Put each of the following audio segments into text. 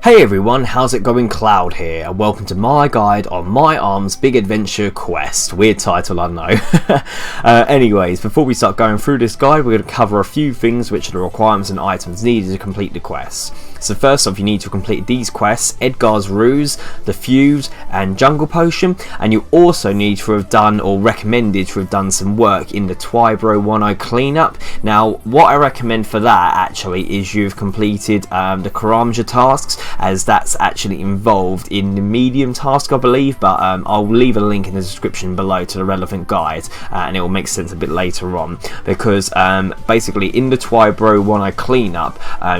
Hey everyone, how's it going? Cloud here, and welcome to my guide on my arm's big adventure quest. Weird title, I know. Anyways, before we start going through this guide, we're going to cover a few things which are the requirements and items needed to complete the quest. So first off, you need to complete these quests: Edgar's Ruse, the Fuse, and Jungle Potion, and you also need to have done, or recommended to have done, some work in the Tai Bwo Wannai cleanup. Now, what I recommend for that actually is you've completed the Karamja tasks, as that's actually involved in the medium task, I believe, but I'll leave a link in the description below to the relevant guide, and it will make sense a bit later on, because basically in the Tai Bwo Wannai cleanup,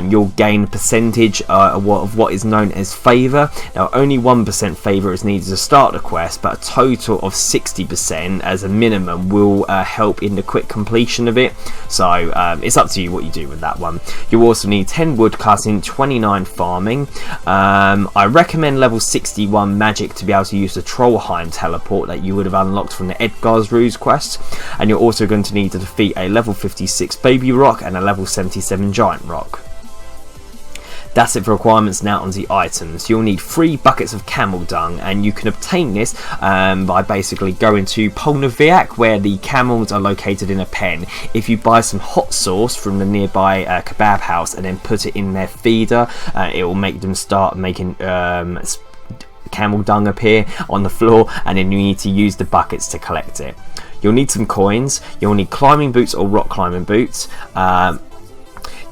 you'll gain percentage of what is known as favour. Now, only 1% favour is needed to start the quest, but a total of 60% as a minimum will help in the quick completion of it. So it's up to you what you do with that one. You also need 10 woodcutting, 29 farming. I recommend level 61 magic to be able to use the Trollheim teleport that you would have unlocked from the Edgar's Ruse quest, and you're also going to need to defeat a level 56 Baby Roc and a level 77 Giant Roc. That's it for requirements. Now on the items. You'll need 3 buckets of camel dung, and you can obtain this by basically going to Polnaviak, where the camels are located in a pen. If you buy some hot sauce from the nearby kebab house and then put it in their feeder, it will make them start making camel dung appear on the floor, and then you need to use the buckets to collect it. You'll need some coins. You'll need climbing boots or rock climbing boots.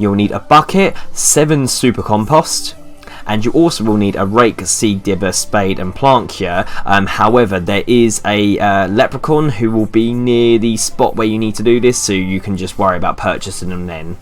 You'll need a bucket, 7 supercompost, and you also will need a rake, seed dibber, spade and plant cure. However, there is a leprechaun who will be near the spot where you need to do this, so you can just worry about purchasing them then.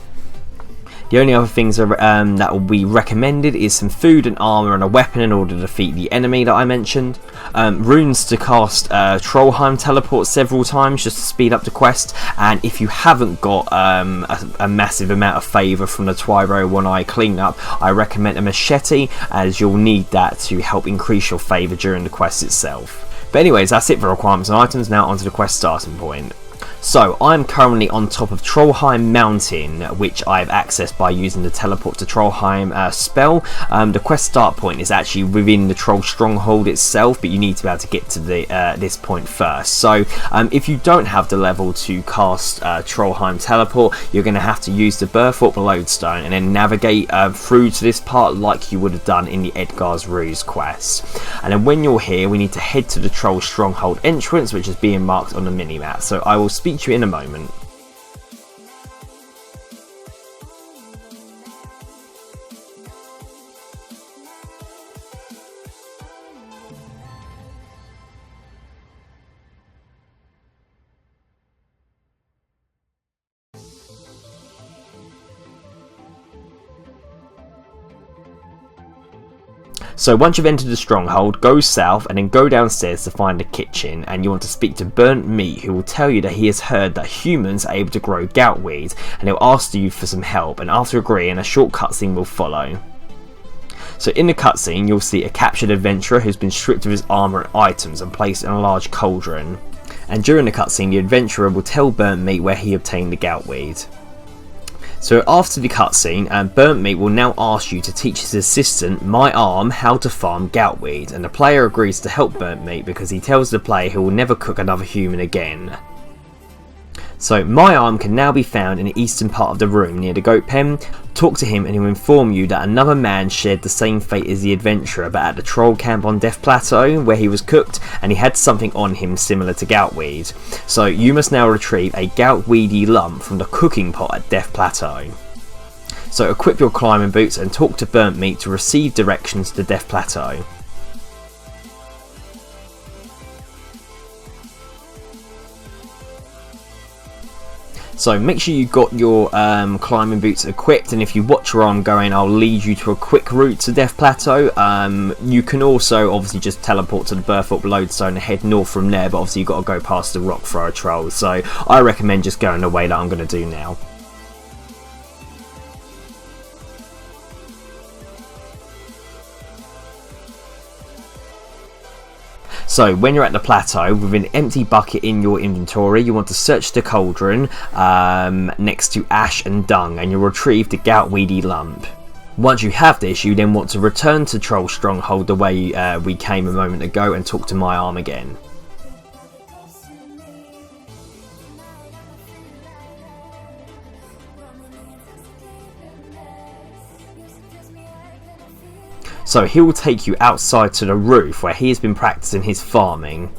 The only other things that will be recommended is some food and armour and a weapon in order to defeat the enemy that I mentioned. Runes to cast Trollheim teleport several times just to speed up the quest, and if you haven't got a massive amount of favour from the Tai Bwo Wannai cleanup, I recommend a machete, as you'll need that to help increase your favour during the quest itself. But anyways, that's it for requirements and items. Now onto the quest starting point. So I'm currently on top of Trollheim Mountain, which I've accessed by using the teleport to Trollheim spell. The quest start point is actually within the Troll Stronghold itself, but you need to be able to get to this point first. So if you don't have the level to cast Trollheim teleport, you're going to have to use the Burthorpe lodestone and then navigate through to this part like you would have done in the Edgar's Ruse quest. And then when you're here, we need to head to the Troll Stronghold entrance, which is being marked on the minimap. So I will speak to you in a moment. So once you've entered the stronghold, go south and then go downstairs to find the kitchen, and you want to speak to Burnt Meat, who will tell you that he has heard that humans are able to grow goutweed, and he'll ask you for some help, and after agreeing, a short cutscene will follow. So in the cutscene, you'll see a captured adventurer who's been stripped of his armour and items and placed in a large cauldron. And during the cutscene, the adventurer will tell Burnt Meat where he obtained the goutweed. So after the cutscene, Burnt Meat will now ask you to teach his assistant, My Arm, how to farm goutweed, and the player agrees to help Burnt Meat because he tells the player he will never cook another human again. So My Arm can now be found in the eastern part of the room near the goat pen. Talk to him and he'll inform you that another man shared the same fate as the adventurer, but at the troll camp on Death Plateau, where he was cooked, and he had something on him similar to goutweed. So you must now retrieve a goutweedy lump from the cooking pot at Death Plateau. So equip your climbing boots and talk to Burnt Meat to receive directions to Death Plateau. So make sure you've got your climbing boots equipped, and if you watch where I'm going, I'll lead you to a quick route to Death Plateau. You can also obviously just teleport to the Burthorpe lodestone and head north from there, but obviously you've got to go past the rock thrower trolls, so I recommend just going the way that I'm going to do now. So when you're at the plateau, with an empty bucket in your inventory, you want to search the cauldron next to ash and dung, and you'll retrieve the goutweedy lump. Once you have this, you then want to return to Troll Stronghold the way we came a moment ago and talk to my arm again. So he will take you outside to the roof where he has been practicing his farming.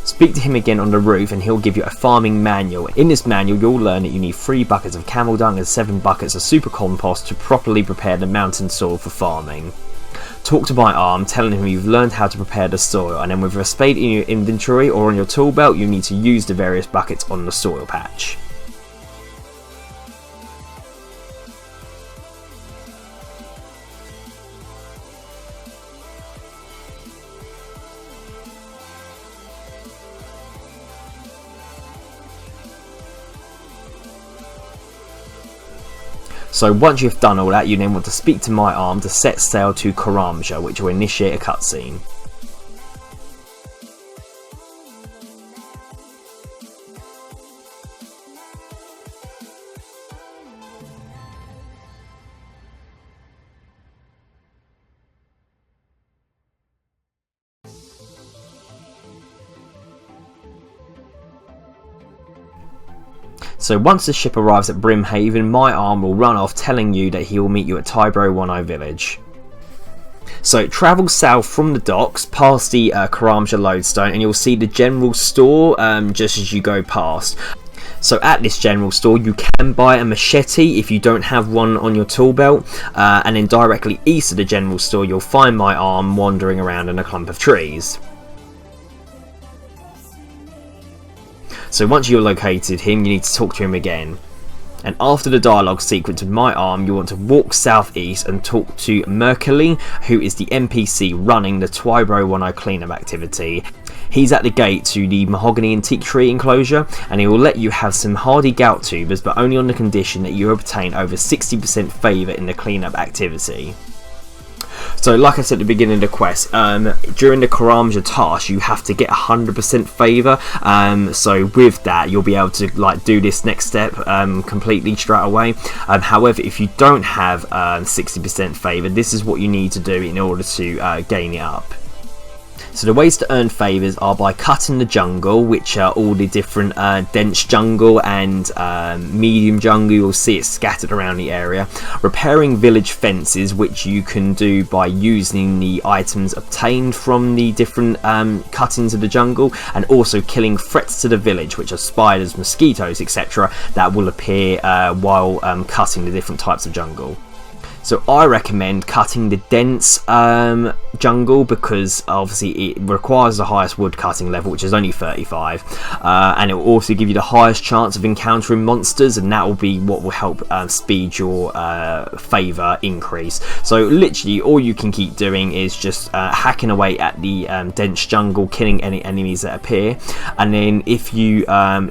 Speak to him again on the roof and he'll give you a farming manual. In this manual you'll learn that you need 3 buckets of camel dung and 7 buckets of super compost to properly prepare the mountain soil for farming. Talk to my arm, telling him you've learned how to prepare the soil, and then with a spade in your inventory or on your tool belt you need to use the various buckets on the soil patch. So once you've done all that, you then want to speak to my arm to set sail to Khaos, which will initiate a cutscene. So once the ship arrives at Brimhaven, my arm will run off telling you that he will meet you at Tai Bwo Wannai Village. So travel south from the docks past the Khaos lodestone and you'll see the general store just as you go past. So at this general store you can buy a machete if you don't have one on your tool belt, and then directly east of the general store you'll find my arm wandering around in a clump of trees. So once you've located him, you need to talk to him again. And after the dialogue sequence with my arm, you want to walk southeast and talk to Mercury, who is the NPC running the Tai Bwo Wannai cleanup activity. He's at the gate to the mahogany antique tree enclosure, and he will let you have some hardy gout tubers, but only on the condition that you obtain over 60% favour in the cleanup activity. So like I said at the beginning of the quest, during the Khaos task you have to get 100% favour, so with that you'll be able to do this next step completely straight away. However, if you don't have 60% favour, this is what you need to do in order to gain it up. So the ways to earn favours are by cutting the jungle, which are all the different dense jungle and medium jungle, you'll see it scattered around the area. Repairing village fences, which you can do by using the items obtained from the different cuttings of the jungle, and also killing threats to the village, which are spiders, mosquitoes, etc. that will appear while cutting the different types of jungle. So I recommend cutting the dense jungle because obviously it requires the highest wood cutting level, which is only 35, and it will also give you the highest chance of encountering monsters, and that will be what will help speed your favour increase. So literally all you can keep doing is just hacking away at the dense jungle, killing any enemies that appear, and then if you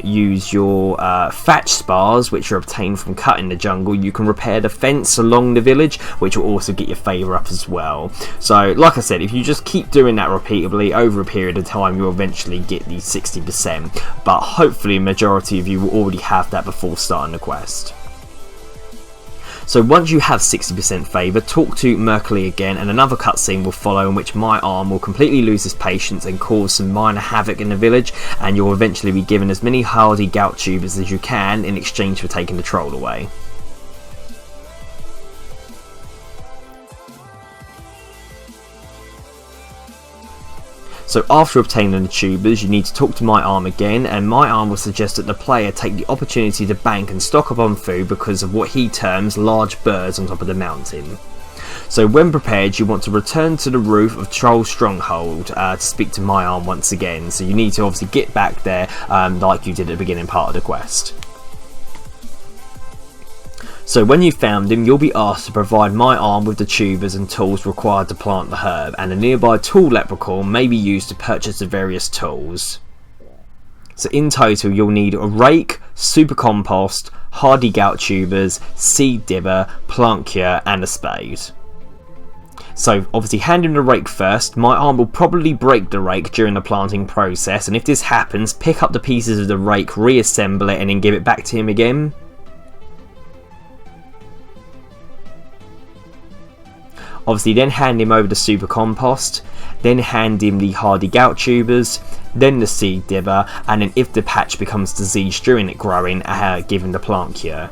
use your thatch spars, which are obtained from cutting the jungle, you can repair the fence along the village, which will also get your favour up as well. So like I said, if you just keep doing that repeatedly over a period of time, you'll eventually get the 60%, but hopefully a majority of you will already have that before starting the quest. So once you have 60% favour, talk to Mercury again, and another cutscene will follow in which my arm will completely lose his patience and cause some minor havoc in the village, and you'll eventually be given as many hardy gout tubers as you can in exchange for taking the troll away. So after obtaining the tubers, you need to talk to my arm again, and my arm will suggest that the player take the opportunity to bank and stock up on food because of what he terms large birds on top of the mountain. So when prepared, you want to return to the roof of Troll Stronghold to speak to my arm once again. So you need to obviously get back there like you did at the beginning part of the quest. So when you've found him, you'll be asked to provide my arm with the tubers and tools required to plant the herb, and a nearby tool leprechaun may be used to purchase the various tools. So in total you'll need a rake, super compost, hardy gout tubers, seed dibber, plant cure and a spade. So obviously hand him the rake first. My arm will probably break the rake during the planting process, and if this happens, pick up the pieces of the rake, reassemble it, and then give it back to him again. Obviously then hand him over the super compost, then hand him the hardy gout tubers, then the seed dibber, and then if the patch becomes diseased during it growing, give him the plant cure.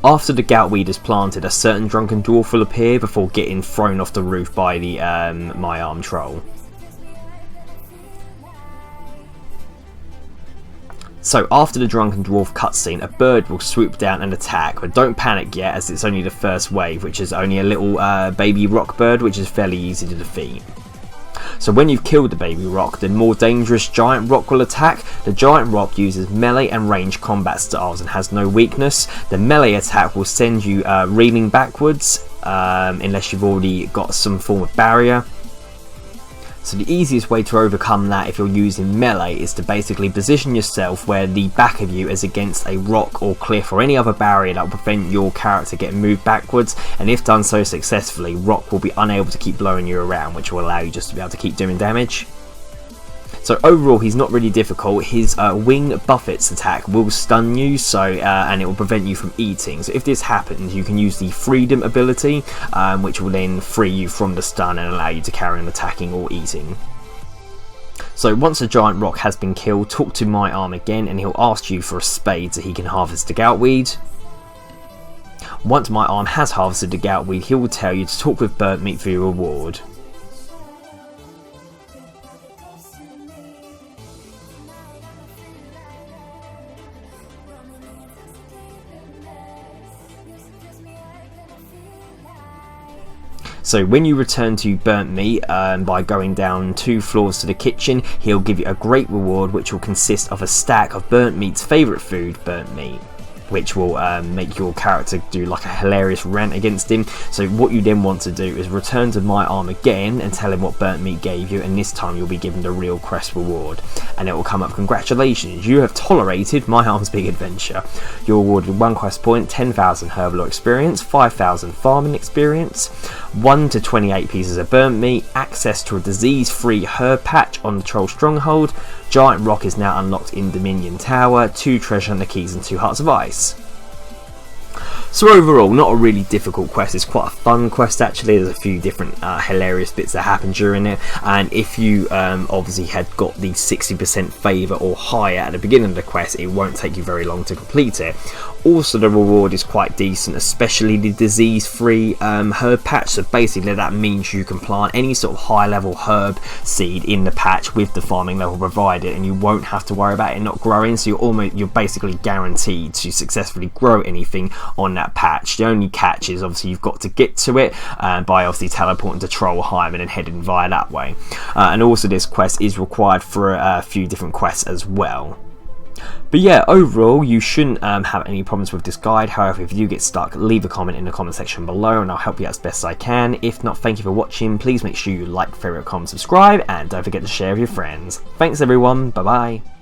After the gout weed is planted, a certain drunken dwarf will appear before getting thrown off the roof by the my arm troll. So after the drunken dwarf cutscene, a bird will swoop down and attack, but don't panic yet as it's only the first wave, which is only a little Baby Roc bird, which is fairly easy to defeat. So when you've killed the Baby Roc, the more dangerous Giant Roc will attack. The Giant Roc uses melee and range combat styles and has no weakness. The melee attack will send you reeling backwards, unless you've already got some form of barrier. So the easiest way to overcome that if you're using melee is to basically position yourself where the back of you is against a rock or cliff or any other barrier that will prevent your character getting moved backwards, and if done so successfully, Roc will be unable to keep blowing you around, which will allow you just to be able to keep doing damage. So overall, he's not really difficult. His wing buffets attack will stun you, and it will prevent you from eating. So if this happens, you can use the freedom ability, which will then free you from the stun and allow you to carry on attacking or eating. So once a Giant Roc has been killed, talk to my arm again, and he'll ask you for a spade so he can harvest the gout weed. Once my arm has harvested the gout weed, he will tell you to talk with burnt meat for your reward. So when you return to burnt meat by going down 2 floors to the kitchen, he'll give you a great reward which will consist of a stack of burnt meat's favourite food, burnt meat, which will make your character do like a hilarious rant against him. So what you then want to do is return to my arm again and tell him what burnt meat gave you, and this time you'll be given the real quest reward, and it will come up, congratulations, you have tolerated my arm's big adventure. You're awarded 1 quest point, 10,000 herbal experience, 5,000 farming experience, 1 to 28 pieces of burnt meat, access to a disease-free herb patch on the Troll Stronghold. Giant Roc is now unlocked in Dominion Tower, 2 treasure hunter keys and 2 hearts of ice. So overall, not a really difficult quest. It's quite a fun quest actually. There's a few different hilarious bits that happen during it, and if you obviously had got the 60% favour or higher at the beginning of the quest, it won't take you very long to complete it. Also, the reward is quite decent, especially the disease-free herb patch. So basically that means you can plant any sort of high-level herb seed in the patch with the farming level provided, and you won't have to worry about it not growing. So you're basically guaranteed to successfully grow anything on that patch. The only catch is obviously you've got to get to it by obviously teleporting to Trollheim and then heading via that way. And also this quest is required for a few different quests as well. But yeah, overall you shouldn't have any problems with this guide. However, if you do get stuck, leave a comment in the comment section below and I'll help you out as best as I can. If not, thank you for watching. Please make sure you like, favourite, comment, subscribe, and don't forget to share with your friends. Thanks everyone, bye bye.